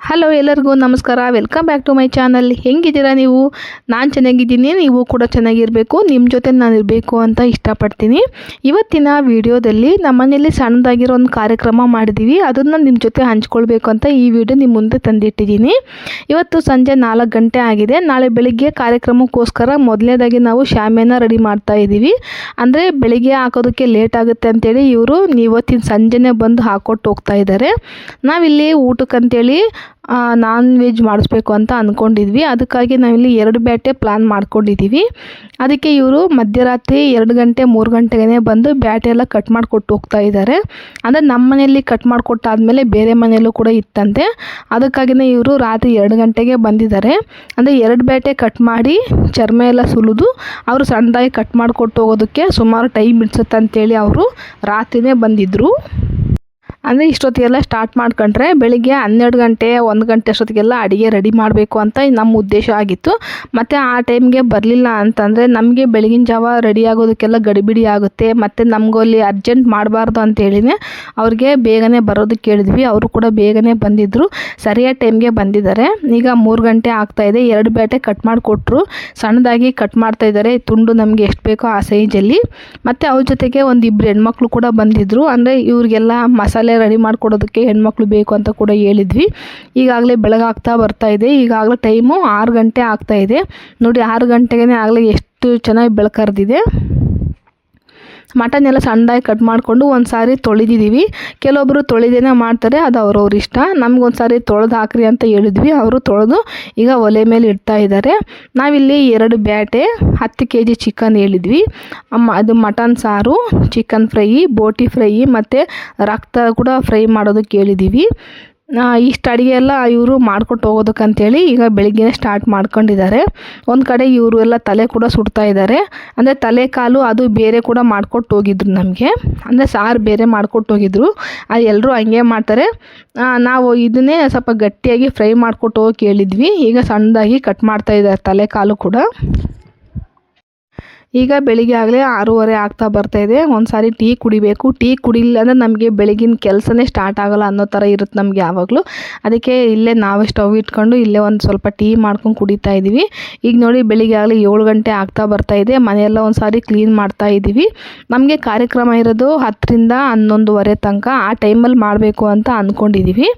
Hello ಎಲ್ಲರಿಗೂ ನಮಸ್ಕಾರ. Welcome back to my channel. ಹೆಂಗಿದ್ದೀರಾ ನೀವು? ನಾನು ಚೆನ್ನಾಗಿದ್ದೀನಿ, ನೀವು ಕೂಡ ಚೆನ್ನಾಗಿರಬೇಕು, ನಿಮ್ಮ ಜೊತೆ ನಾನು ಇರಬೇಕು ಅಂತ ಇಷ್ಟಪಡ್ತೀನಿ. ಇವತ್ತಿನ ವಿಡಿಯೋದಲ್ಲಿ ನಮ್ಮನೇಲಿ ಸಣ್ಣದಾಗಿರೋ ಒಂದು ಕಾರ್ಯಕ್ರಮ ಮಾಡಿದ್ದೀವಿ. ಅದನ್ನು ನಿಮ್ಮ ಜೊತೆ ಹಂಚ್ಕೊಳ್ಬೇಕು ಅಂತ ಈ ವಿಡಿಯೋ ನಿಮ್ಮ ಮುಂದೆ ತಂದಿಟ್ಟಿದ್ದೀನಿ. ಇವತ್ತು ಸಂಜೆ 4 ಗಂಟೆ ಆಗಿದೆ. ನಾಳೆ ಬೆಳಿಗ್ಗೆ ಕಾರ್ಯಕ್ರಮಕ್ಕೋಸ್ಕರ ಮೊದಲನೇದಾಗಿ ನಾವು ಶಾಮಿಯಾನ ರೆಡಿ ಮಾಡ್ತಾ ಇದ್ದೀವಿ. ಅಂದರೆ ಬೆಳಿಗ್ಗೆ ಹಾಕೋದಕ್ಕೆ ಲೇಟ್ ಆಗುತ್ತೆ ಅಂತೇಳಿ ಇವರು ಇವತ್ತಿನ ಸಂಜೆನೇ ಬಂದು ಹಾಕ್ಕೊಟ್ಟು ಹೋಗ್ತಾ ಇದ್ದಾರೆ. ನಾವಿಲ್ಲಿ ಊಟಕ್ಕಂತೇಳಿ ನಾನ್ ವೆಜ್ ಮಾಡಿಸ್ಬೇಕು ಅಂತ ಅಂದ್ಕೊಂಡಿದ್ವಿ. ಅದಕ್ಕಾಗಿ ನಾವಿಲ್ಲಿ 2 ಬ್ಯಾಟೆ ಪ್ಲ್ಯಾನ್ ಮಾಡ್ಕೊಂಡಿದ್ದೀವಿ. ಅದಕ್ಕೆ ಇವರು ಮಧ್ಯರಾತ್ರಿ 2 ಗಂಟೆ 3 ಗಂಟೆಗೆ ಬಂದು ಬ್ಯಾಟೆ ಎಲ್ಲ ಕಟ್ ಮಾಡಿಕೊಟ್ಟು ಹೋಗ್ತಾ ಇದ್ದಾರೆ. ಅಂದರೆ ನಮ್ಮ ಮನೆಯಲ್ಲಿ ಕಟ್ ಮಾಡಿಕೊಟ್ಟಾದ್ಮೇಲೆ ಬೇರೆ ಮನೆಯಲ್ಲೂ ಕೂಡ ಇತ್ತಂತೆ. ಅದಕ್ಕಾಗಿಯೇ ಇವರು ರಾತ್ರಿ 2 ಗಂಟೆಗೆ ಬಂದಿದ್ದಾರೆ. ಅಂದರೆ 2 ಬ್ಯಾಟೆ ಕಟ್ ಮಾಡಿ ಚರ್ಮ ಎಲ್ಲ ಸುಲಿದು ಅವರು ಸಣ್ಣದಾಗಿ ಕಟ್ ಮಾಡಿಕೊಟ್ಟು ಹೋಗೋದಕ್ಕೆ ಸುಮಾರು ಟೈಮ್ ಹಿಡಿಸುತ್ತೆ ಅಂತೇಳಿ ಅವರು ರಾತ್ರಿನೇ ಬಂದಿದ್ದರು. ಅಂದರೆ ಇಷ್ಟೊತ್ತಿಗೆಲ್ಲ ಸ್ಟಾರ್ಟ್ ಮಾಡ್ಕೊಂಡ್ರೆ ಬೆಳಿಗ್ಗೆ 12 ಗಂಟೆ 1 ಗಂಟೆ ಅಷ್ಟೊತ್ತಿಗೆಲ್ಲ ಅಡುಗೆ ರೆಡಿ ಮಾಡಬೇಕು ಅಂತ ನಮ್ಮ ಉದ್ದೇಶ ಆಗಿತ್ತು. ಮತ್ತು ಆ ಟೈಮ್ಗೆ ಬರಲಿಲ್ಲ ಅಂತಂದರೆ ನಮಗೆ ಬೆಳಗಿನ ಜಾವ ರೆಡಿ ಆಗೋದಕ್ಕೆಲ್ಲ ಗಡಿಬಿಡಿ ಆಗುತ್ತೆ. ಮತ್ತು ನಮಗೂ ಅಲ್ಲಿ ಅರ್ಜೆಂಟ್ ಮಾಡಬಾರ್ದು ಅಂತೇಳಿನೇ ಅವ್ರಿಗೆ ಬೇಗನೆ ಬರೋದಕ್ಕೆ ಹೇಳಿದ್ವಿ. ಅವರು ಕೂಡ ಬೇಗನೆ ಬಂದಿದ್ದರು, ಸರಿಯಾದ ಟೈಮ್ಗೆ ಬಂದಿದ್ದಾರೆ. ಈಗ 3 ಗಂಟೆ ಆಗ್ತಾಯಿದೆ. 2 ಬ್ಯಾಟೆ ಕಟ್ ಮಾಡಿಕೊಟ್ರು, ಸಣ್ಣದಾಗಿ ಕಟ್ ಮಾಡ್ತಾಯಿದ್ದಾರೆ. ತುಂಡು ನಮಗೆ ಎಷ್ಟು ಬೇಕೋ ಆ ಸೈಜಲ್ಲಿ. ಮತ್ತು ಅವ್ರ ಜೊತೆಗೆ ಒಂದಿಬ್ಬರು ಹೆಣ್ಮಕ್ಳು ಕೂಡ ಬಂದಿದ್ದರು. ಅಂದರೆ ಇವ್ರಿಗೆಲ್ಲ ಮಸಾಲೆ ರೆಡಿ ಮಾಡಿಕೊಡೋದಕ್ಕೆ ಹೆಣ್ಮಕ್ಳು ಬೇಕು ಅಂತ ಕೂಡ ಹೇಳಿದ್ವಿ. ಈಗಾಗಲೇ ಬೆಳಗಾಗ್ತಾ ಬರ್ತಾ ಇದೆ. ಈಗಾಗಲೇ ಟೈಮು 6 ಗಂಟೆ ಆಗ್ತಾ ಇದೆ. ನೋಡಿ 6 ಗಂಟೆಗೆ ಆಗಲೇ ಎಷ್ಟು ಚೆನ್ನಾಗಿ ಬೆಳಕರ್ದಿದೆ. ಮಟನ್ ಎಲ್ಲ ಸಣ್ಣದಾಗಿ ಕಟ್ ಮಾಡಿಕೊಂಡು ಒಂದು ಸಾರಿ ತೊಳೆದಿದ್ದೀವಿ. ಕೆಲವೊಬ್ಬರು ತೊಳೆದೇನೆ ಮಾಡ್ತಾರೆ, ಅದು ಅವ್ರವ್ರ ಇಷ್ಟ. ನಮಗೊಂದು ಸಾರಿ ತೊಳೆದು ಹಾಕ್ರಿ ಅಂತ ಹೇಳಿದ್ವಿ. ಅವರು ತೊಳೆದು ಈಗ ಒಲೆ ಮೇಲೆ ಇಡ್ತಾ ಇದ್ದಾರೆ. ನಾವಿಲ್ಲಿ 2 ಬ್ಯಾಟೆ 10 kg ಚಿಕನ್ ಹೇಳಿದ್ವಿ. ಅದು ಮಟನ್ ಸಾರು, ಚಿಕನ್ ಫ್ರೈ, ಬೋಟಿ ಫ್ರೈ ಮತ್ತು ರಕ್ತ ಕೂಡ ಫ್ರೈ ಮಾಡೋದಕ್ಕೆ ಹೇಳಿದ್ದೀವಿ. ಇಷ್ಟು ಅಡುಗೆ ಎಲ್ಲ ಇವರು ಮಾಡ್ಕೊಟ್ಟು ಹೋಗೋದಕ್ಕಂತೇಳಿ ಈಗ ಬೆಳಿಗ್ಗೆ ಸ್ಟಾರ್ಟ್ ಮಾಡ್ಕೊಂಡಿದ್ದಾರೆ. ಒಂದು ಕಡೆ ಇವರು ಎಲ್ಲ ತಲೆ ಕೂಡ ಸುಡ್ತಾ ಇದ್ದಾರೆ. ಅಂದರೆ ತಲೆ ಕಾಲು ಅದು ಬೇರೆ ಕೂಡ ಮಾಡ್ಕೊಟ್ಟು ಹೋಗಿದ್ರು ನಮಗೆ. ಅಂದರೆ ಸಾರು ಬೇರೆ ಮಾಡ್ಕೊಟ್ಟು ಹೋಗಿದ್ರು. ಅದು ಎಲ್ಲರೂ ಹಂಗೆ ಮಾಡ್ತಾರೆ. ನಾವು ಇದನ್ನೇ ಸ್ವಲ್ಪ ಗಟ್ಟಿಯಾಗಿ ಫ್ರೈ ಮಾಡ್ಕೊಟ್ಟು ಹೋಗಿ ಕೇಳಿದ್ವಿ. ಈಗ ಸಣ್ಣದಾಗಿ ಕಟ್ ಮಾಡ್ತಾ ಇದ್ದಾರೆ ತಲೆ ಕಾಲು ಕೂಡ. ಈಗ ಬೆಳಿಗ್ಗೆ ಆಗಲೇ 6:30 ಆಗ್ತಾ ಬರ್ತಾಯಿದೆ. ಒಂದು ಸಾರಿ ಟೀ ಕುಡಿಬೇಕು. ಟೀ ಕುಡಿಲಿಲ್ಲ ಅಂದರೆ ನಮಗೆ ಬೆಳಗಿನ ಕೆಲಸನೇ ಸ್ಟಾರ್ಟ್ ಆಗೋಲ್ಲ ಅನ್ನೋ ಥರ ಇರುತ್ತೆ ನಮಗೆ ಯಾವಾಗಲೂ. ಅದಕ್ಕೆ ಇಲ್ಲೇ ನಾವೇ ಸ್ಟವ್ ಇಟ್ಕೊಂಡು ಇಲ್ಲೇ ಒಂದು ಸ್ವಲ್ಪ ಟೀ ಮಾಡ್ಕೊಂಡು ಕುಡಿತಾ ಇದ್ದೀವಿ. ಈಗ ನೋಡಿ ಬೆಳಿಗ್ಗೆ ಆಗಲೇ 7 ಗಂಟೆ ಆಗ್ತಾ ಬರ್ತಾಯಿದೆ. ಮನೆಯೆಲ್ಲ ಒಂದು ಸಾರಿ ಕ್ಲೀನ್ ಮಾಡ್ತಾ ಇದ್ದೀವಿ. ನಮಗೆ ಕಾರ್ಯಕ್ರಮ ಇರೋದು 10ರಿಂದ 11:30 ತನಕ. ಆ ಟೈಮಲ್ಲಿ ಮಾಡಬೇಕು ಅಂತ ಅಂದ್ಕೊಂಡಿದ್ದೀವಿ.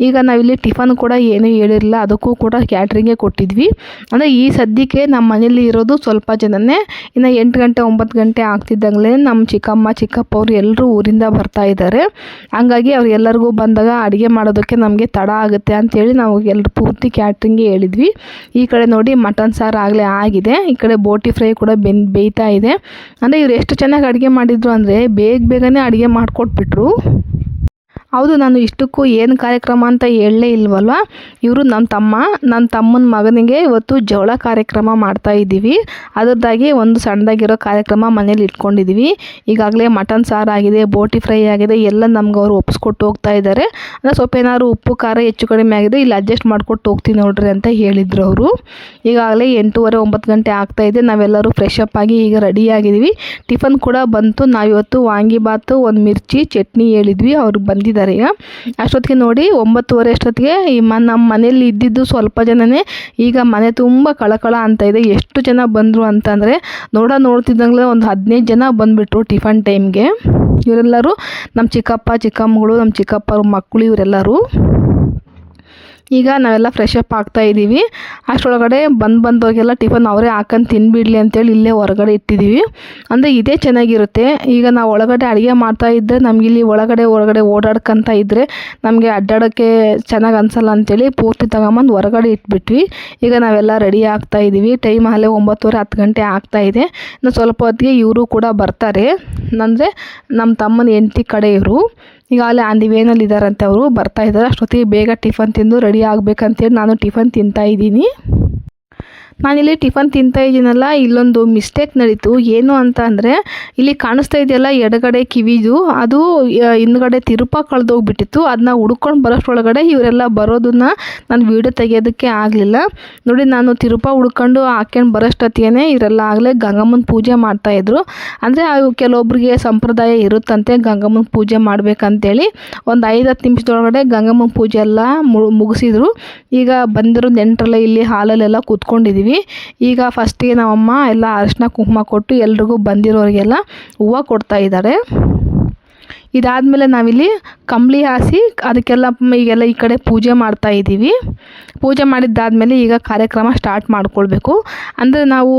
ಈಗ ನಾವಿಲ್ಲಿ ಟಿಫನ್ ಕೂಡ ಏನೂ ಹೇಳಿರಲಿಲ್ಲ, ಅದಕ್ಕೂ ಕೂಡ ಕ್ಯಾಟ್ರಿಂಗೇ ಕೊಟ್ಟಿದ್ವಿ. ಅಂದರೆ ಈ ಸದ್ಯಕ್ಕೆ ನಮ್ಮ ಮನೇಲಿ ಇರೋದು ಸ್ವಲ್ಪ ಜನನೇ. ಇನ್ನು 8 ಗಂಟೆ 9 ಗಂಟೆ ಆಗ್ತಿದ್ದಂಗೆ ನಮ್ಮ ಚಿಕ್ಕಮ್ಮ ಚಿಕ್ಕಪ್ಪ ಅವರು ಎಲ್ಲರೂ ಊರಿಂದ ಬರ್ತಾ ಇದ್ದಾರೆ. ಹಂಗಾಗಿ ಅವ್ರು ಎಲ್ಲರಿಗೂ ಬಂದಾಗ ಅಡುಗೆ ಮಾಡೋದಕ್ಕೆ ನಮಗೆ ತಡ ಆಗುತ್ತೆ ಅಂಥೇಳಿ ನಾವು ಎಲ್ಲರೂ ಪೂರ್ತಿ ಕ್ಯಾಟ್ರಿಂಗ್ಗೆ ಹೇಳಿದ್ವಿ. ಈ ಕಡೆ ನೋಡಿ ಮಟನ್ ಸಾರು ಆಗಲೇ ಆಗಿದೆ. ಈ ಕಡೆ ಬೋಟಿ ಫ್ರೈ ಕೂಡ ಬೇಯ್ತಾ ಇದೆ. ಅಂದರೆ ಇವ್ರು ಎಷ್ಟು ಚೆನ್ನಾಗಿ ಅಡುಗೆ ಮಾಡಿದ್ರು ಅಂದರೆ ಬೇಗನೆ ಅಡುಗೆ ಮಾಡಿಕೊಟ್ಬಿಟ್ರು. ಹೌದು, ನಾನು ಇಷ್ಟಕ್ಕೂ ಏನು ಕಾರ್ಯಕ್ರಮ ಅಂತ ಹೇಳಲೇ ಇಲ್ವಲ್ವ. ಇವರು ನನ್ನ ತಮ್ಮನ ಮಗನಿಗೆ ಇವತ್ತು ಜವಳ ಕಾರ್ಯಕ್ರಮ ಮಾಡ್ತಾ ಇದ್ದೀವಿ. ಅದರದ್ದಾಗಿ ಒಂದು ಸಣ್ಣದಾಗಿರೋ ಕಾರ್ಯಕ್ರಮ ಮನೇಲಿ ಇಟ್ಕೊಂಡಿದ್ದೀವಿ. ಈಗಾಗಲೇ ಮಟನ್ ಸಾರು ಆಗಿದೆ, ಬೋಟಿ ಫ್ರೈ ಆಗಿದೆ, ಎಲ್ಲ ನಮ್ಗೆ ಅವರು ಒಪ್ಪಿಸ್ಕೊಟ್ಟು ಹೋಗ್ತಾ ಇದ್ದಾರೆ. ಅಂದರೆ ಸ್ವಲ್ಪ ಏನಾದ್ರು ಉಪ್ಪು ಖಾರ ಹೆಚ್ಚು ಕಡಿಮೆ ಆಗಿದೆ, ಇಲ್ಲಿ ಅಡ್ಜಸ್ಟ್ ಮಾಡ್ಕೊಟ್ಟು ಹೋಗ್ತೀನಿ ನೋಡ್ರಿ ಅಂತ ಹೇಳಿದರು ಅವರು. ಈಗಾಗಲೇ 8:30 9 ಗಂಟೆ ಆಗ್ತಾಯಿದೆ. ನಾವೆಲ್ಲರೂ ಫ್ರೆಶ್ ಅಪ್ ಆಗಿ ಈಗ ರೆಡಿಯಾಗಿದ್ದೀವಿ. ಟಿಫನ್ ಕೂಡ ಬಂತು. ನಾವಿವತ್ತು ವಾಂಗಿಬಾತು, ಒಂದು ಮಿರ್ಚಿ ಚಟ್ನಿ ಹೇಳಿದ್ವಿ. ಅವ್ರು ಬಂದಿದ್ದಾರೆ. ಈಗ ಅಷ್ಟೊತ್ತಿಗೆ ನೋಡಿ 9:30 ಅಷ್ಟೊತ್ತಿಗೆ ನಮ್ಮ ಮನೇಲಿ ಇದ್ದಿದ್ದು ಸ್ವಲ್ಪ ಜನನೇ. ಈಗ ಮನೆ ತುಂಬ ಕಳಕಳ ಅಂತ ಇದೆ. ಎಷ್ಟು ಜನ ಬಂದರು ಅಂತಂದರೆ ನೋಡ್ತಿದ್ದಂಗೆ ಒಂದು 15 ಜನ ಬಂದುಬಿಟ್ರು ಟಿಫನ್ ಟೈಮ್ಗೆ. ಇವರೆಲ್ಲರೂ ನಮ್ಮ ಚಿಕ್ಕಪ್ಪ ಚಿಕ್ಕಮ್ಮಗಳು, ನಮ್ಮ ಚಿಕ್ಕಪ್ಪರ ಮಕ್ಕಳು ಇವರೆಲ್ಲರೂ. ಈಗ ನಾವೆಲ್ಲ ಫ್ರೆಶ್ ಅಪ್ ಆಗ್ತಾ ಇದ್ದೀವಿ. ಅಷ್ಟರೊಳಗಡೆ ಬಂದೋಗೆಲ್ಲ ಟಿಫನ್ ಅವರೇ ಹಾಕೊಂಡು ತಿನ್ಬಿಡಲಿ ಅಂತೇಳಿ ಇಲ್ಲೇ ಹೊರಗಡೆ ಇಟ್ಟಿದ್ದೀವಿ. ಅಂದರೆ ಇದೇ ಚೆನ್ನಾಗಿರುತ್ತೆ. ಈಗ ನಾವು ಒಳಗಡೆ ಅಡುಗೆ ಮಾಡ್ತಾ ಇದ್ದರೆ ನಮಗಿಲ್ಲಿ ಹೊರಗಡೆ ಓಡಾಡ್ಕೊತ ಇದ್ದರೆ ನಮಗೆ ಅಡ್ಡಾಡೋಕ್ಕೆ ಚೆನ್ನಾಗಿ ಅನಿಸಲ್ಲ ಅಂತೇಳಿ ಪೂರ್ತಿ ತಗೊಂಬಂದು ಹೊರಗಡೆ ಇಟ್ಬಿಟ್ವಿ. ಈಗ ನಾವೆಲ್ಲ ರೆಡಿ ಆಗ್ತಾ ಇದ್ದೀವಿ. ಟೈಮ್ ಅಲ್ಲೇ 9:30 10 ಗಂಟೆ ಆಗ್ತಾಯಿದೆ. ಇನ್ನು ಸ್ವಲ್ಪ ಹೊತ್ತಿಗೆ ಇವರು ಕೂಡ ಬರ್ತಾರೆ. ಅಂದರೆ ನಮ್ಮ ತಮ್ಮನ ಹೆಂಡತಿ ಕಡೆ ಇವರು. ಈಗಾಗಲೇ ಆನ್ ದಿ ವೇನಲ್ಲಿ ಇದ್ದಾರಂತೆ, ಅವರು ಬರ್ತಾಯಿದ್ದಾರೆ. ಅಷ್ಟೊತ್ತಿಗೆ ಬೇಗ ಟಿಫನ್ ತಿಂದು ರೆಡಿ ಆಗಬೇಕಂತೇಳಿ ನಾನು ಟಿಫನ್ ತಿಂತಾಯಿದ್ದೀನಿ. ನಾನಿಲ್ಲಿ ಟಿಫನ್ ತಿಂತಾ ಇದ್ದೀನಲ್ಲ, ಇಲ್ಲೊಂದು ಮಿಸ್ಟೇಕ್ ನಡೀತು. ಏನು ಅಂತ ಅಂದರೆ, ಇಲ್ಲಿ ಕಾಣಿಸ್ತಾ ಇದೆಯಲ್ಲ ಎಡಗಡೆ ಕಿವಿದು, ಅದು ಹಿಂದ್ಗಡೆ ತಿರುಪ ಕಳೆದೋಗ್ಬಿಟ್ಟಿತ್ತು. ಅದನ್ನ ಹುಡ್ಕೊಂಡು ಬರೋಷ್ಟರೊಳಗಡೆ ಇವರೆಲ್ಲ ಬರೋದನ್ನ ನಾನು ವೀಡಿಯೋ ತೆಗೆಯೋದಕ್ಕೆ ಆಗಲಿಲ್ಲ. ನೋಡಿ, ನಾನು ತಿರುಪ ಹುಡ್ಕೊಂಡು ಹಾಕ್ಕೊಂಡು ಬರೋಷ್ಟೊತ್ತಿಗೆ ಇವರೆಲ್ಲ ಆಗಲೇ ಗಂಗಮ್ಮನ ಪೂಜೆ ಮಾಡ್ತಾಯಿದ್ರು. ಅಂದರೆ ಕೆಲವೊಬ್ರಿಗೆ ಸಂಪ್ರದಾಯ ಇರುತ್ತಂತೆ ಗಂಗಮ್ಮನ ಪೂಜೆ ಮಾಡಬೇಕಂತೇಳಿ. ಒಂದು 5-10 ನಿಮಿಷದೊಳಗಡೆ ಗಂಗಮ್ಮನ ಪೂಜೆ ಎಲ್ಲ ಮುಗಿಸಿದ್ರು. ಈಗ ಬಂದಿರೋ ನೆಂಟರೆಲ್ಲ ಇಲ್ಲಿ ಹಾಲಲ್ಲೆಲ್ಲ ಕೂತ್ಕೊಂಡಿದ್ದೀವಿ. ಈಗ ಫಸ್ಟಿಗೆ ನಮ್ಮಮ್ಮ ಎಲ್ಲ ಅರಿಶಿನ ಕುಂಕುಮ ಕೊಟ್ಟು ಎಲ್ರಿಗೂ ಬಂದಿರೋರಿಗೆಲ್ಲ ಹೂವು ಕೊಡ್ತಾ ಇದ್ದಾರೆ. ಇದಾದಮೇಲೆ ನಾವಿಲ್ಲಿ ಕಂಬಳಿ ಹಾಸಿ ಅದಕ್ಕೆಲ್ಲ ಈಗೆಲ್ಲ ಈ ಕಡೆ ಪೂಜೆ ಮಾಡ್ತಾ ಇದ್ದೀವಿ. ಪೂಜೆ ಮಾಡಿದ್ದಾದಮೇಲೆ ಈಗ ಕಾರ್ಯಕ್ರಮ ಸ್ಟಾರ್ಟ್ ಮಾಡ್ಕೊಳ್ಬೇಕು. ಅಂದರೆ ನಾವು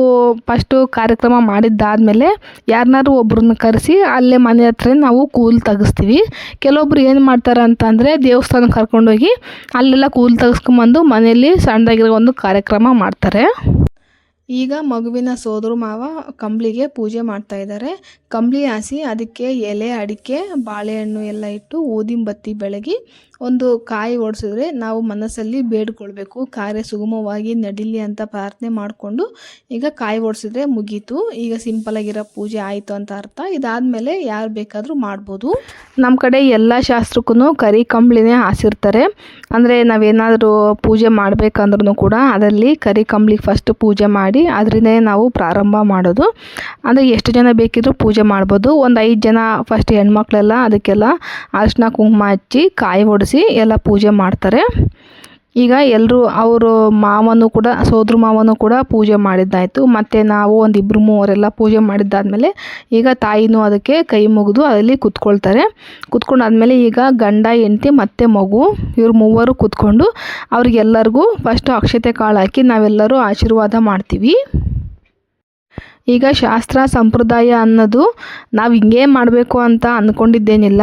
ಫಸ್ಟು ಕಾರ್ಯಕ್ರಮ ಮಾಡಿದ್ದಾದಮೇಲೆ ಯಾರನ್ನಾರು ಒಬ್ರನ್ನ ಕರೆಸಿ ಅಲ್ಲೇ ಮನೆ ಹತ್ರ ನಾವು ಕೂದಲು ತೆಗಿಸ್ತೀವಿ. ಕೆಲವೊಬ್ರು ಏನು ಮಾಡ್ತಾರೆ ಅಂತಂದರೆ ದೇವಸ್ಥಾನಕ್ಕೆ ಕರ್ಕೊಂಡೋಗಿ ಅಲ್ಲೆಲ್ಲ ಕೂದಲು ತೆಗೆಸ್ಕೊಂಬಂದು ಮನೆಯಲ್ಲಿ ಸಣ್ಣದಾಗಿರೋ ಒಂದು ಕಾರ್ಯಕ್ರಮ ಮಾಡ್ತಾರೆ. ಈಗ ಮಗುವಿನ ಸೋದರ ಮಾವ ಕಂಬಳಿಗೆ ಪೂಜೆ ಮಾಡ್ತಾ ಇದ್ದಾರೆ. ಕಂಬಳಿ ಹಾಸಿ ಅದಕ್ಕೆ ಎಲೆ, ಅಡಿಕೆ, ಬಾಳೆಹಣ್ಣು ಎಲ್ಲ ಇಟ್ಟು ಊದಿನ ಬತ್ತಿ ಬೆಳಗಿ ಒಂದು ಕಾಯಿ ಓಡಿಸಿದ್ರೆ ನಾವು ಮನಸ್ಸಲ್ಲಿ ಬೇಡ್ಕೊಳ್ಬೇಕು, ಕಾರ್ಯ ಸುಗಮವಾಗಿ ನಡೀಲಿ ಅಂತ ಪ್ರಾರ್ಥನೆ ಮಾಡಿಕೊಂಡು ಈಗ ಕಾಯಿ ಓಡಿಸಿದ್ರೆ ಮುಗೀತು. ಈಗ ಸಿಂಪಲಾಗಿರೋ ಪೂಜೆ ಆಯಿತು ಅಂತ ಅರ್ಥ. ಇದಾದಮೇಲೆ ಯಾರು ಬೇಕಾದರೂ ಮಾಡ್ಬೋದು. ನಮ್ಮ ಕಡೆ ಎಲ್ಲ ಶಾಸ್ತ್ರಕ್ಕೂ ಕರಿ ಕಂಬಳಿನೇ ಹಾಸಿರ್ತಾರೆ. ಅಂದರೆ ನಾವೇನಾದರೂ ಪೂಜೆ ಮಾಡಬೇಕಂದ್ರೂ ಕೂಡ ಅದರಲ್ಲಿ ಕರಿ ಕಂಬಳಿಗೆ ಫಸ್ಟ್ ಪೂಜೆ ಮಾಡಿ ಅದರಿಂದನೇ ನಾವು ಪ್ರಾರಂಭ ಮಾಡೋದು. ಅಂದರೆ ಎಷ್ಟು ಜನ ಬೇಕಿದ್ರೂ ಪೂಜೆ ಮಾಡ್ಬೋದು. ಒಂದು 5 ಜನ ಫಸ್ಟ್ ಹೆಣ್ಮಕ್ಳೆಲ್ಲ ಅದಕ್ಕೆಲ್ಲ ಅರಿಶಿನ ಕುಂಕುಮ ಹಚ್ಚಿ ಕಾಯಿ ಹೊಡೆಸಿ ಎಲ್ಲ ಪೂಜೆ ಮಾಡ್ತಾರೆ. ಈಗ ಎಲ್ಲರೂ ಅವರು ಮಾವನು ಕೂಡ ಸೋದರ ಮಾವನು ಕೂಡ ಪೂಜೆ ಮಾಡಿದ್ದಾಯಿತು. ಮತ್ತು ನಾವು ಒಂದು 2-3 ಪೂಜೆ ಮಾಡಿದ್ದಾದಮೇಲೆ ಈಗ ತಾಯಿನೂ ಅದಕ್ಕೆ ಕೈ ಮುಗಿದು ಅಲ್ಲಿ ಕೂತ್ಕೊಳ್ತಾರೆ. ಕೂತ್ಕೊಂಡಾದ್ಮೇಲೆ ಈಗ ಗಂಡ, ಹೆಂಡತಿ ಮತ್ತು ಮಗು ಇವ್ರು 3 ಕೂತ್ಕೊಂಡು ಅವ್ರಿಗೆಲ್ಲರಿಗೂ ಫಸ್ಟು ಅಕ್ಷತೆ ಕಾಳು ಹಾಕಿ ನಾವೆಲ್ಲರೂ ಆಶೀರ್ವಾದ ಮಾಡ್ತೀವಿ. ಈಗ ಶಾಸ್ತ್ರ ಸಂಪ್ರದಾಯ ಅನ್ನೋದು ನಾವು ಹಿಂಗೇ ಮಾಡಬೇಕು ಅಂತ ಅಂದ್ಕೊಂಡಿದ್ದೇನಿಲ್ಲ.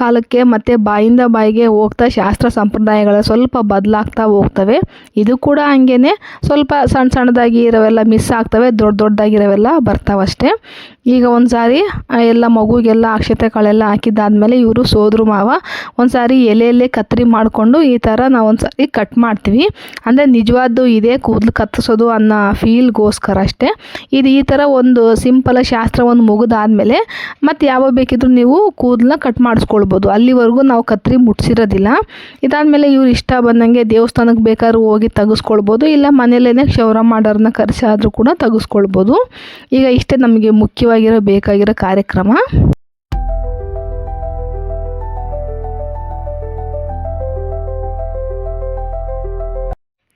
ಕಾಲಕ್ಕೆ ಮತ್ತು ಬಾಯಿಂದ ಬಾಯಿಗೆ ಹೋಗ್ತಾ ಶಾಸ್ತ್ರ ಸಂಪ್ರದಾಯಗಳು ಸ್ವಲ್ಪ ಬದಲಾಗ್ತಾ ಹೋಗ್ತವೆ. ಇದು ಕೂಡ ಹಂಗೇ ಸ್ವಲ್ಪ ಸಣ್ಣದಾಗಿ ಇರೋವೆಲ್ಲ ಮಿಸ್ ಆಗ್ತವೆ, ದೊಡ್ಡದಾಗಿರೋವೆಲ್ಲ ಬರ್ತಾವಷ್ಟೇ. ಈಗ ಒಂದು ಸಾರಿ ಎಲ್ಲ ಮಗುಗೆಲ್ಲ ಅಕ್ಷತೆ ಕಾಳೆಲ್ಲ ಹಾಕಿದ್ದಾದಮೇಲೆ ಇವರು ಸೋದರ ಮಾವ ಒಂದು ಸಾರಿ ಎಲೆಯಲ್ಲೇ ಕತ್ತರಿ ಮಾಡಿಕೊಂಡು ಈ ಥರ ನಾವು ಒಂದು ಸಾರಿ ಕಟ್ ಮಾಡ್ತೀವಿ. ಅಂದರೆ ನಿಜವಾದ್ದು ಇದೇ ಕೂದಲು ಕತ್ತರಿಸೋದು ಅನ್ನೋ ಫೀಲ್ಗೋಸ್ಕರ ಅಷ್ಟೇ. ಇದು ಈ ಥರ ಒಂದು ಸಿಂಪಲ್ ಶಾಸ್ತ್ರ ಒಂದು ಮುಗಿದಾದ್ಮೇಲೆ ಮತ್ತು ಯಾವಾಗ ಬೇಕಿದ್ರೂ ನೀವು ಕೂದಲನ್ನ ಕಟ್ ಮಾಡಿಸ್ಕೊಳ್ಬೋದು. ಅಲ್ಲಿವರೆಗೂ ನಾವು ಕತ್ತರಿ ಮುಟ್ಸಿರೋದಿಲ್ಲ. ಇದಾದಮೇಲೆ ಇವ್ರು ಇಷ್ಟ ಬಂದಂಗೆ ದೇವಸ್ಥಾನಕ್ಕೆ ಬೇಕಾದ್ರೂ ಹೋಗಿ ತೆಗೆಸ್ಕೊಳ್ಬೋದು, ಇಲ್ಲ ಮನೆಯಲ್ಲೇ ಕ್ಷೌರ ಮಾಡೋರನ್ನ ಕರೆಸಿ ಆದರೂ ಕೂಡ ತೆಗೆಸ್ಕೊಳ್ಬೋದು. ಈಗ ಇಷ್ಟೇ ನಮಗೆ ಮುಖ್ಯವಾಗಿರೋ ಬೇಕಾಗಿರೋ ಕಾರ್ಯಕ್ರಮ.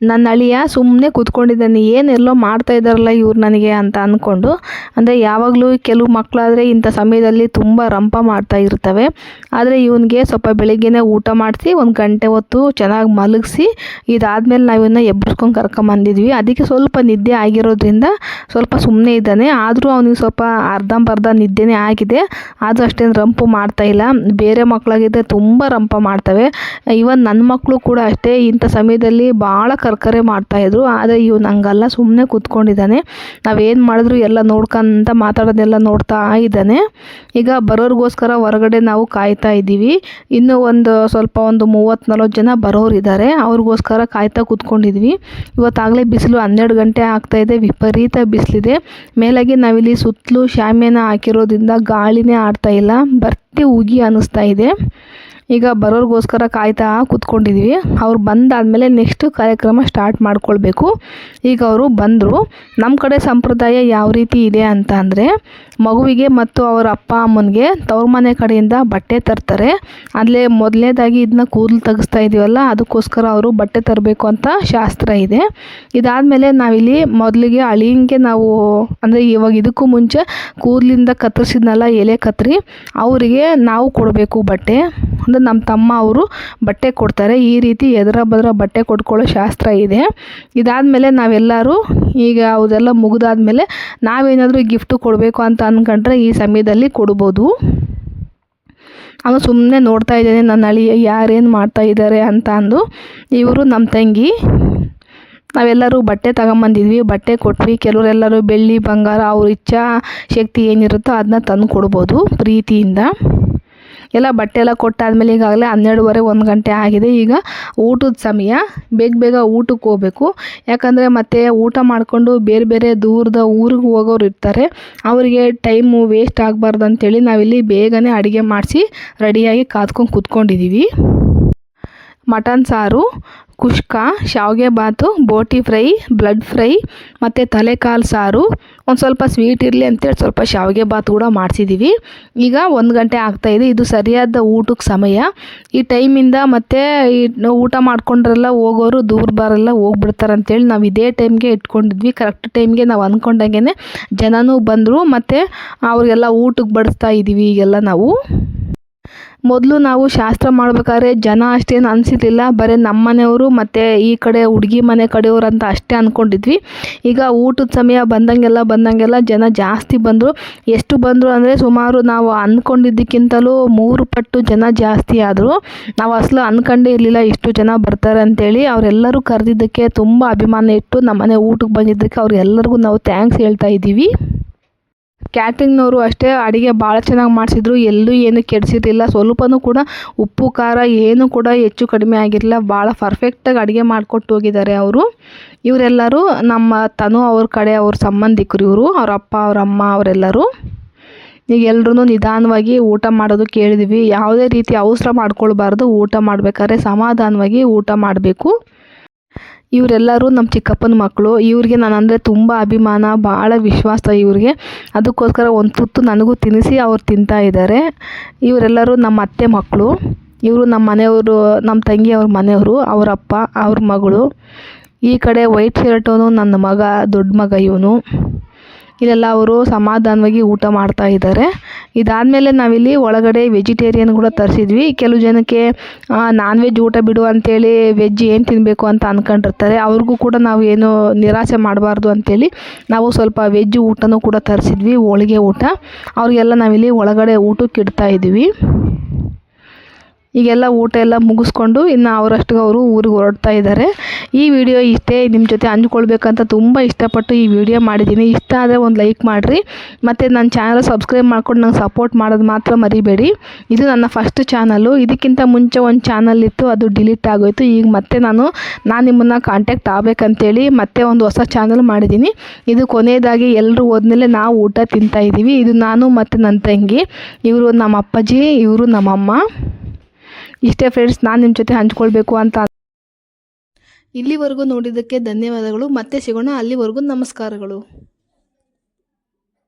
ನನ್ನ ಅಳಿಯ ಸುಮ್ಮನೆ ಕೂತ್ಕೊಂಡಿದ್ದಾನೆ, ಏನೆಲ್ಲೋ ಮಾಡ್ತಾ ಇದ್ದಾರಲ್ಲ ಇವ್ರು ನನಗೆ ಅಂತ ಅಂದ್ಕೊಂಡು. ಅಂದರೆ ಯಾವಾಗಲೂ ಕೆಲವು ಮಕ್ಕಳಾದರೆ ಇಂಥ ಸಮಯದಲ್ಲಿ ತುಂಬ ರಂಪ ಮಾಡ್ತಾ ಇರ್ತವೆ. ಆದರೆ ಇವನಿಗೆ ಸ್ವಲ್ಪ ಬೆಳಿಗ್ಗೆನೇ ಊಟ ಮಾಡಿಸಿ 1 ಗಂಟೆ ಹೊತ್ತು ಚೆನ್ನಾಗಿ ಮಲಗಿಸಿ ಇದಾದಮೇಲೆ ನಾವು ಇವನ್ನ ಎಬ್ಬಿಸ್ಕೊಂಡು ಕರ್ಕೊಂಬಂದಿದ್ವಿ. ಅದಕ್ಕೆ ಸ್ವಲ್ಪ ನಿದ್ದೆ ಆಗಿರೋದ್ರಿಂದ ಸ್ವಲ್ಪ ಸುಮ್ಮನೆ ಇದ್ದಾನೆ. ಆದರೂ ಅವನಿಗೆ ಸ್ವಲ್ಪ ಅರ್ಧಂಬರ್ಧ ನಿದ್ದೆನೇ ಆಗಿದೆ. ಆದರೂ ಅಷ್ಟೇನು ರಂಪು ಮಾಡ್ತಾಯಿಲ್ಲ. ಬೇರೆ ಮಕ್ಕಳಾಗಿದ್ದರೆ ತುಂಬ ರಂಪ ಮಾಡ್ತವೆ. ಇವನ್ ನನ್ನ ಮಕ್ಕಳು ಕೂಡ ಅಷ್ಟೇ ಇಂಥ ಸಮಯದಲ್ಲಿ ಭಾಳ ಕರ್ಕರೆ ಮಾಡ್ತಾಯಿದ್ರು. ಆದರೆ ಇವ್ನು ಹಂಗಲ್ಲ, ಸುಮ್ಮನೆ ಕೂತ್ಕೊಂಡಿದ್ದಾನೆ. ನಾವೇನು ಮಾಡಿದ್ರು ಎಲ್ಲ ನೋಡ್ಕೊಂತ ಮಾತಾಡೋದೆಲ್ಲ ನೋಡ್ತಾ ಇದ್ದಾನೆ. ಈಗ ಬರೋರಿಗೋಸ್ಕರ ಹೊರಗಡೆ ನಾವು ಕಾಯ್ತಾ ಇದ್ದೀವಿ. ಇನ್ನೂ ಒಂದು 30-40 ಜನ ಬರೋರಿದ್ದಾರೆ, ಅವ್ರಿಗೋಸ್ಕರ ಕಾಯ್ತಾ ಕೂತ್ಕೊಂಡಿದ್ವಿ. ಇವತ್ತಾಗಲೇ ಬಿಸಿಲು 12 ಗಂಟೆ ಆಗ್ತಾಯಿದೆ, ವಿಪರೀತ ಬಿಸಿಲಿದೆ. ಮೇಲಾಗಿ ನಾವಿಲ್ಲಿ ಸುತ್ತಲೂ ಶಾಮಿಯಾನ ಹಾಕಿರೋದ್ರಿಂದ ಗಾಳಿನೇ ಆಡ್ತಾ ಇಲ್ಲ, ಬರ್ತಿ ಉಗಿ ಅನ್ನಿಸ್ತಾ ಇದೆ. ಈಗ ಬರೋರಿಗೋಸ್ಕರ ಕಾಯ್ತಾ ಕೂತ್ಕೊಂಡಿದ್ವಿ. ಅವ್ರು ಬಂದಾದಮೇಲೆ ನೆಕ್ಸ್ಟ್ ಕಾರ್ಯಕ್ರಮ ಸ್ಟಾರ್ಟ್ ಮಾಡ್ಕೊಳ್ಬೇಕು. ಈಗ ಅವರು ಬಂದರು. ನಮ್ಮ ಕಡೆ ಸಂಪ್ರದಾಯ ಯಾವ ರೀತಿ ಇದೆ ಅಂತ ಅಂದರೆ, ಮಗುವಿಗೆ ಮತ್ತು ಅವರ ಅಪ್ಪ ಅಮ್ಮನಿಗೆ ತವ್ರ ಮನೆ ಕಡೆಯಿಂದ ಬಟ್ಟೆ ತರ್ತಾರೆ. ಅಲ್ಲೇ ಮೊದಲನೇದಾಗಿ ಇದನ್ನ ಕೂದಲು ತೆಗೆಸ್ತಾ ಇದ್ದೀವಲ್ಲ, ಅದಕ್ಕೋಸ್ಕರ ಅವರು ಬಟ್ಟೆ ತರಬೇಕು ಅಂತ ಶಾಸ್ತ್ರ ಇದೆ. ಇದಾದಮೇಲೆ ನಾವಿಲ್ಲಿ ಮೊದಲಿಗೆ ಅಳಿಯಂಗೆ ನಾವು ಅಂದರೆ ಇವಾಗ ಇದಕ್ಕೂ ಮುಂಚೆ ಕೂದಲಿಂದ ಕತ್ತರಿಸಿದ್ನಲ್ಲ ಎಲೆ ಕತ್ತರಿ, ಅವರಿಗೆ ನಾವು ಕೊಡಬೇಕು ಬಟ್ಟೆ. ಅಂದರೆ ನಮ್ಮ ತಮ್ಮ ಅವರು ಬಟ್ಟೆ ಕೊಡ್ತಾರೆ. ಈ ರೀತಿ ಎದರ ಬದರ ಬಟ್ಟೆ ಕೊಟ್ಕೊಳ್ಳೋ ಶಾಸ್ತ್ರ ಇದೆ. ಇದಾದಮೇಲೆ ನಾವೆಲ್ಲರೂ ಈಗ ಅದೆಲ್ಲ ಮುಗಿದಾದ್ಮೇಲೆ ನಾವೇನಾದರೂ ಗಿಫ್ಟು ಕೊಡಬೇಕು ಅಂತ ಅಂದ್ಕೊಂಡ್ರೆ ಈ ಸಮಯದಲ್ಲಿ ಕೊಡ್ಬೋದು. ಅವನು ಸುಮ್ಮನೆ ನೋಡ್ತಾ ಇದ್ದಾನೆ ನನ್ನ ಅಳಿಯ ಯಾರೇನು ಮಾಡ್ತಾ ಇದ್ದಾರೆ ಅಂತ ಅಂದು. ಇವರು ನಮ್ಮ ತಂಗಿ. ನಾವೆಲ್ಲರೂ ಬಟ್ಟೆ ತಗೊಂಬಂದಿದ್ವಿ, ಬಟ್ಟೆ ಕೊಟ್ವಿ. ಕೆಲವರೆಲ್ಲರೂ ಬೆಳ್ಳಿ ಬಂಗಾರ ಅವ್ರ ಇಚ್ಛಾ ಶಕ್ತಿ ಏನಿರುತ್ತೋ ಅದನ್ನ ತಂದು ಕೊಡ್ಬೋದು ಪ್ರೀತಿಯಿಂದ. ಎಲ್ಲ ಬಟ್ಟೆ ಎಲ್ಲ ಕೊಟ್ಟಾದ್ಮೇಲೆ ಈಗಾಗಲೇ 12:30 1 ಗಂಟೆ ಆಗಿದೆ. ಈಗ ಊಟದ ಸಮಯ. ಬೇಗ ಊಟಕ್ಕೆ ಹೋಗಬೇಕು. ಯಾಕಂದರೆ ಮತ್ತೆ ಊಟ ಮಾಡಿಕೊಂಡು ಬೇರೆ ಬೇರೆ ದೂರದ ಊರಿಗೆ ಹೋಗೋರು ಇರ್ತಾರೆ. ಅವರಿಗೆ ಟೈಮು ವೇಸ್ಟ್ ಆಗಬಾರ್ದು ಅಂತೇಳಿ ನಾವಿಲ್ಲಿ ಬೇಗನೆ ಅಡುಗೆ ಮಾಡಿಸಿ ರೆಡಿಯಾಗಿ ಕಾದ್ಕೊಂಡು ಕೂತ್ಕೊಂಡಿದ್ದೀವಿ. ಮಟನ್ ಸಾರು, ಕುಷ್ಕ, ಶಾವಿಗೆ ಬಾತು, ಬೋಟಿ ಫ್ರೈ, ಬ್ಲಡ್ ಫ್ರೈ ಮತ್ತು ತಲೆಕಾಲು ಸಾರು, ಒಂದು ಸ್ವಲ್ಪ ಸ್ವೀಟ್ ಇರಲಿ ಅಂತೇಳಿ ಸ್ವಲ್ಪ ಶಾವಿಗೆ ಬಾತು ಕೂಡ ಮಾಡಿಸಿದ್ದೀವಿ. ಈಗ 1 ಗಂಟೆ ಆಗ್ತಾಯಿದೆ. ಇದು ಸರಿಯಾದ ಊಟಕ್ಕೆ ಸಮಯ. ಈ ಟೈಮಿಂದ ಮತ್ತು ಈ ಊಟ ಮಾಡ್ಕೊಂಡ್ರೆಲ್ಲ ಹೋಗೋರು ದೂರದವರೆಲ್ಲ ಹೋಗ್ಬಿಡ್ತಾರೆ ಅಂತೇಳಿ ನಾವು ಇದೇ ಟೈಮ್ಗೆ ಇಟ್ಕೊಂಡಿದ್ವಿ. ಕರೆಕ್ಟ್ ಟೈಮ್ಗೆ ನಾವು ಅಂದ್ಕೊಂಡಾಗೇ ಜನನೂ ಬಂದರು ಮತ್ತು ಅವ್ರಿಗೆಲ್ಲ ಊಟಕ್ಕೆ ಬಡಿಸ್ತಾ ಇದ್ದೀವಿ ಈಗೆಲ್ಲ ನಾವು. ಮೊದಲು ನಾವು ಶಾಸ್ತ್ರ ಮಾಡಬೇಕಾದ್ರೆ ಜನ ಅಷ್ಟೇನು ಅನಿಸಿರಲಿಲ್ಲ. ಬರೀ ನಮ್ಮ ಮನೆಯವರು ಮತ್ತು ಈ ಕಡೆ ಹುಡುಗಿ ಮನೆ ಕಡೆಯವರು ಅಂತ ಅಷ್ಟೇ ಅಂದ್ಕೊಂಡಿದ್ವಿ. ಈಗ ಊಟದ ಸಮಯ ಬಂದಂಗೆಲ್ಲ ಜನ ಜಾಸ್ತಿ ಬಂದರು. ಎಷ್ಟು ಬಂದರು ಅಂದರೆ ಸುಮಾರು ನಾವು ಅಂದ್ಕೊಂಡಿದ್ದಕ್ಕಿಂತಲೂ 3 ಪಟ್ಟು ಜನ ಜಾಸ್ತಿ ಆದರು. ನಾವು ಅಸಲು ಅಂದ್ಕೊಂಡೇ ಇರಲಿಲ್ಲ ಇಷ್ಟು ಜನ ಬರ್ತಾರೆ ಅಂತೇಳಿ. ಅವರೆಲ್ಲರೂ ಕರೆದಿದ್ದಕ್ಕೆ ತುಂಬ ಅಭಿಮಾನ ಇಟ್ಟು ನಮ್ಮನೆ ಊಟಕ್ಕೆ ಬಂದಿದ್ದಕ್ಕೆ ಅವ್ರಿಗೆಲ್ಲರಿಗೂ ನಾವು ಥ್ಯಾಂಕ್ಸ್ ಹೇಳ್ತಾ ಇದ್ದೀವಿ. ಕ್ಯಾಟ್ರಿಂಗ್ನವರು ಅಷ್ಟೇ ಅಡುಗೆ ಭಾಳ ಚೆನ್ನಾಗಿ ಮಾಡಿಸಿದ್ರು. ಎಲ್ಲೂ ಏನು ಕೆಡಿಸಿರಲಿಲ್ಲ. ಸ್ವಲ್ಪನೂ ಕೂಡ ಉಪ್ಪು ಖಾರ ಏನೂ ಕೂಡ ಹೆಚ್ಚು ಕಡಿಮೆ ಆಗಿರಲಿಲ್ಲ. ಭಾಳ ಪರ್ಫೆಕ್ಟಾಗಿ ಅಡುಗೆ ಮಾಡಿಕೊಟ್ಟು ಹೋಗಿದ್ದಾರೆ ಅವರು. ಇವರೆಲ್ಲರೂ ನಮ್ಮ ತನು ಅವ್ರ ಕಡೆ ಅವ್ರ ಸಂಬಂಧಿಕರು ಇವರು. ಅವ್ರ ಅಪ್ಪ ಅವ್ರ ಅಮ್ಮ ಅವರೆಲ್ಲರೂ. ಈಗ ಎಲ್ರೂ ನಿಧಾನವಾಗಿ ಊಟ ಮಾಡೋದು ಕೇಳಿದ್ವಿ. ಯಾವುದೇ ರೀತಿ ಅವಸರ ಮಾಡ್ಕೊಳ್ಬಾರ್ದು. ಊಟ ಮಾಡಬೇಕಾದ್ರೆ ಸಮಾಧಾನವಾಗಿ ಊಟ ಮಾಡಬೇಕು. ಇವರೆಲ್ಲರೂ ನಮ್ಮ ಚಿಕ್ಕಪ್ಪನ ಮಕ್ಕಳು. ಇವ್ರಿಗೆ ನಾನಂದರೆ ತುಂಬ ಅಭಿಮಾನ, ಭಾಳ ವಿಶ್ವಾಸ ಇವ್ರಿಗೆ. ಅದಕ್ಕೋಸ್ಕರ ಒಂದು ತುತ್ತು ನನಗೂ ತಿನ್ನಿಸಿ ಅವ್ರು ತಿಂತಾ ಇದ್ದಾರೆ. ಇವರೆಲ್ಲರೂ ನಮ್ಮ ಅತ್ತೆ ಮಕ್ಕಳು. ಇವರು ನಮ್ಮ ಮನೆಯವರು, ನಮ್ಮ ತಂಗಿಯವ್ರ ಮನೆಯವರು, ಅವರಪ್ಪ ಅವ್ರ ಮಗಳು. ಈ ಕಡೆ ವೈಟ್ ಶರ್ಟವನು ನನ್ನ ಮಗ, ದೊಡ್ಡ ಮಗ ಇವನು. ಇಲ್ಲೆಲ್ಲ ಅವರು ಸಮಾಧಾನವಾಗಿ ಊಟ ಮಾಡ್ತಾ ಇದ್ದಾರೆ. ಇದಾದಮೇಲೆ ನಾವಿಲ್ಲಿ ಒಳಗಡೆ ವೆಜಿಟೇರಿಯನ್ ಕೂಡ ತರಿಸಿದ್ವಿ. ಕೆಲವು ಜನಕ್ಕೆ ನಾನ್ ವೆಜ್ ಊಟ ಬಿಡು ಅಂತೇಳಿ ವೆಜ್ ಏನು ತಿನ್ನಬೇಕು ಅಂತ ಅಂದ್ಕೊಂಡಿರ್ತಾರೆ. ಅವ್ರಿಗೂ ಕೂಡ ನಾವು ಏನು ನಿರಾಸೆ ಮಾಡಬಾರ್ದು ಅಂತೇಳಿ ನಾವು ಸ್ವಲ್ಪ ವೆಜ್ ಊಟನೂ ಕೂಡ ತರಿಸಿದ್ವಿ, ಹೋಳಿಗೆ ಊಟ. ಅವ್ರಿಗೆಲ್ಲ ನಾವಿಲ್ಲಿ ಒಳಗಡೆ ಊಟಕ್ಕೆ ಇಡ್ತಾ ಇದ್ದೀವಿ. ಈಗೆಲ್ಲ ಊಟ ಎಲ್ಲ ಮುಗಿಸ್ಕೊಂಡು ಇನ್ನು ಅವರಷ್ಟಿಗೆ ಅವರು ಊರಿಗೆ ಹೊರಡ್ತಾ ಇದ್ದಾರೆ. ಈ ವಿಡಿಯೋ ಇಷ್ಟೇ. ನಿಮ್ಮ ಜೊತೆ ಹಂಚ್ಕೊಳ್ಬೇಕಂತ ತುಂಬ ಇಷ್ಟಪಟ್ಟು ಈ ವಿಡಿಯೋ ಮಾಡಿದ್ದೀನಿ. ಇಷ್ಟ ಆದರೆ ಒಂದು ಲೈಕ್ ಮಾಡಿರಿ ಮತ್ತು ನನ್ನ ಚಾನಲ್ ಸಬ್ಸ್ಕ್ರೈಬ್ ಮಾಡ್ಕೊಂಡು ನಂಗೆ ಸಪೋರ್ಟ್ ಮಾಡೋದು ಮಾತ್ರ ಮರಿಬೇಡಿ. ಇದು ನನ್ನ ಫಸ್ಟ್ ಚಾನಲ್ಲು. ಇದಕ್ಕಿಂತ ಮುಂಚೆ ಒಂದು ಚಾನಲ್ ಇತ್ತು, ಅದು ಡಿಲೀಟ್ ಆಗೋಯಿತು. ಈಗ ಮತ್ತೆ ನಾನು ನಿಮ್ಮನ್ನು ಕಾಂಟ್ಯಾಕ್ಟ್ ಆಗಬೇಕಂತೇಳಿ ಮತ್ತೆ ಒಂದು ಹೊಸ ಚಾನಲ್ ಮಾಡಿದ್ದೀನಿ. ಇದು ಕೊನೆಯದಾಗಿ ಎಲ್ಲರೂ ಹೋದ್ಮೇಲೆ ನಾವು ಊಟ ತಿಂತಾಯಿದ್ದೀವಿ. ಇದು ನಾನು ಮತ್ತು ನನ್ನ ತಂಗಿ. ಇವರು ನಮ್ಮ ಅಪ್ಪಾಜಿ, ಇವರು ನಮ್ಮಮ್ಮ. ಇಷ್ಟೇ ಫ್ರೆಂಡ್ಸ್, ನಾನು ನಿಮ್ಮ ಜೊತೆ ಹಂಚ್ಕೊಳ್ಬೇಕು ಅಂತ. ಇಲ್ಲಿವರೆಗೂ ನೋಡಿದ್ದಕ್ಕೆ ಧನ್ಯವಾದಗಳು. ಮತ್ತೆ ಸಿಗೋಣ. ಅಲ್ಲಿವರೆಗೂ ನಮಸ್ಕಾರಗಳು.